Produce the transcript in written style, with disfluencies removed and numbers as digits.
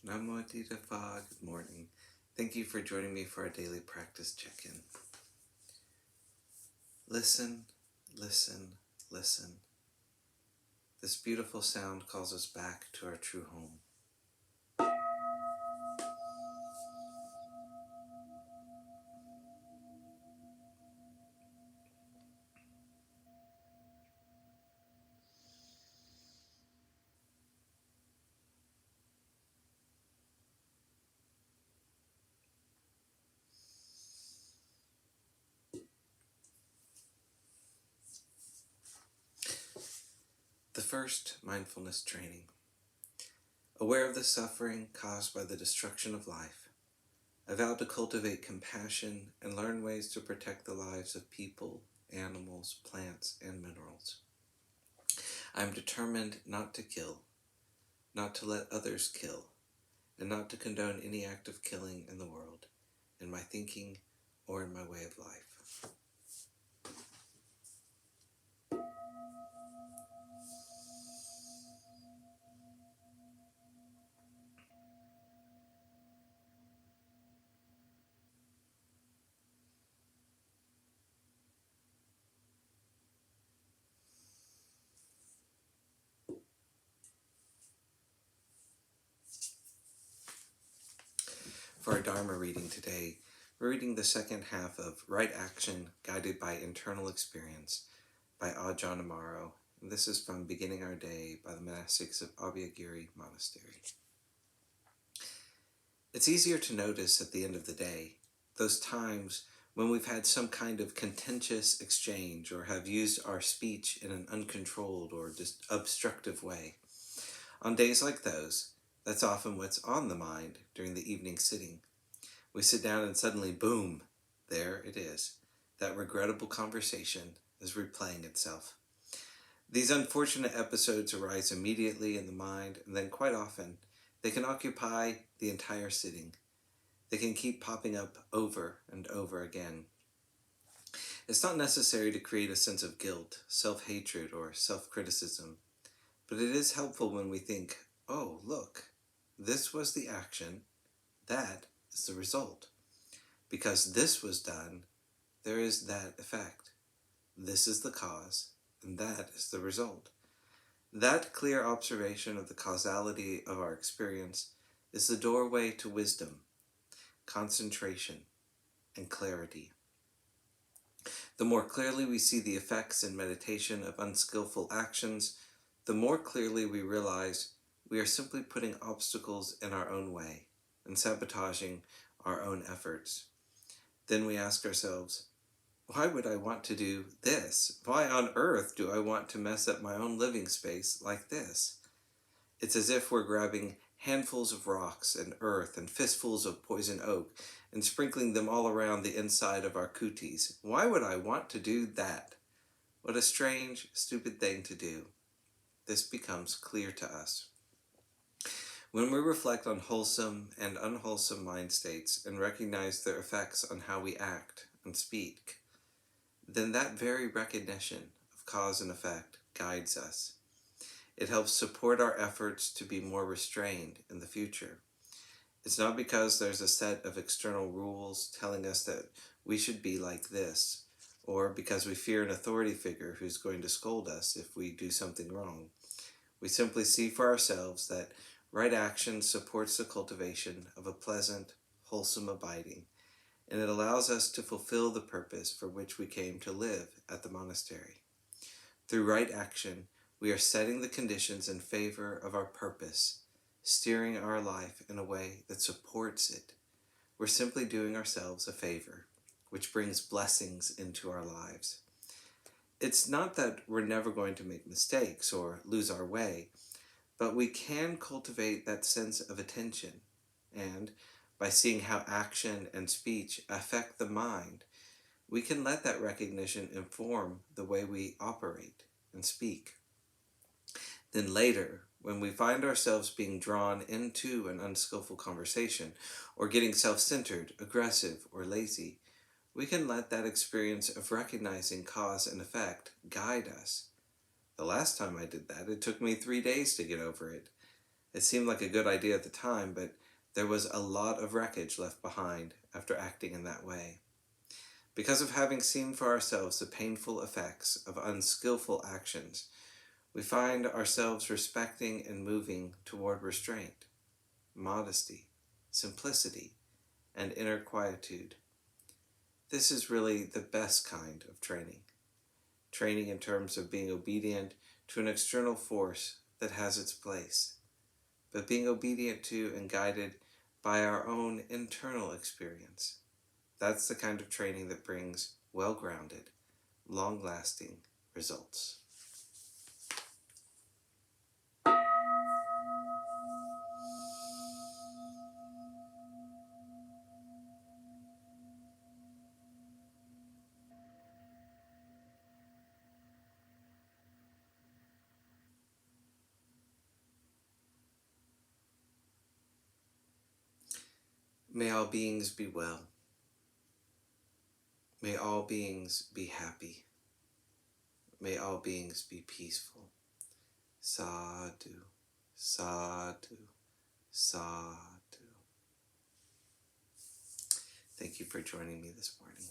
Namo Phat, good morning. Thank you for joining me for our daily practice check-in. Listen, listen, listen. This beautiful sound calls us back to our true home. The first mindfulness training. Aware of the suffering caused by the destruction of life, I vow to cultivate compassion and learn ways to protect the lives of people, animals, plants, and minerals. I am determined not to kill, not to let others kill, and not to condone any act of killing in the world, in my thinking or in my way of life. For our Dharma reading today, we're reading the second half of Right Action Guided by Internal Experience by Ajahn Amaro. And this is from Beginning Our Day by the monastics of Abhayagiri Monastery. It's easier to notice at the end of the day, those times when we've had some kind of contentious exchange or have used our speech in an uncontrolled or just obstructive way. On days like those, that's often what's on the mind during the evening sitting. We sit down and suddenly, boom, there it is. That regrettable conversation is replaying itself. These unfortunate episodes arise immediately in the mind, and then quite often, they can occupy the entire sitting. They can keep popping up over and over again. It's not necessary to create a sense of guilt, self-hatred, or self-criticism, but it is helpful when we think, oh, look, this was the action, that is the result. Because this was done, there is that effect. This is the cause, and that is the result. That clear observation of the causality of our experience is the doorway to wisdom, concentration, and clarity. The more clearly we see the effects in meditation of unskillful actions, the more clearly we realize we are simply putting obstacles in our own way and sabotaging our own efforts. Then we ask ourselves, why would I want to do this? Why on earth do I want to mess up my own living space like this? It's as if we're grabbing handfuls of rocks and earth and fistfuls of poison oak and sprinkling them all around the inside of our kutis. Why would I want to do that? What a strange, stupid thing to do. This becomes clear to us. When we reflect on wholesome and unwholesome mind states and recognize their effects on how we act and speak, then that very recognition of cause and effect guides us. It helps support our efforts to be more restrained in the future. It's not because there's a set of external rules telling us that we should be like this, or because we fear an authority figure who's going to scold us if we do something wrong. We simply see for ourselves that right action supports the cultivation of a pleasant, wholesome abiding, and it allows us to fulfill the purpose for which we came to live at the monastery. Through right action, we are setting the conditions in favor of our purpose, steering our life in a way that supports it. We're simply doing ourselves a favor, which brings blessings into our lives. It's not that we're never going to make mistakes or lose our way, but we can cultivate that sense of attention, and by seeing how action and speech affect the mind, we can let that recognition inform the way we operate and speak. Then later, when we find ourselves being drawn into an unskillful conversation, or getting self-centered, aggressive, or lazy, we can let that experience of recognizing cause and effect guide us. The last time I did that, it took me 3 days to get over it. It seemed like a good idea at the time, but there was a lot of wreckage left behind after acting in that way. Because of having seen for ourselves the painful effects of unskillful actions, we find ourselves respecting and moving toward restraint, modesty, simplicity, and inner quietude. This is really the best kind of training. Training in terms of being obedient to an external force that has its place, but being obedient to and guided by our own internal experience. That's the kind of training that brings well-grounded, long-lasting results. May all beings be well. May all beings be happy. May all beings be peaceful. Sadhu, sadhu, sadhu. Thank you for joining me this morning.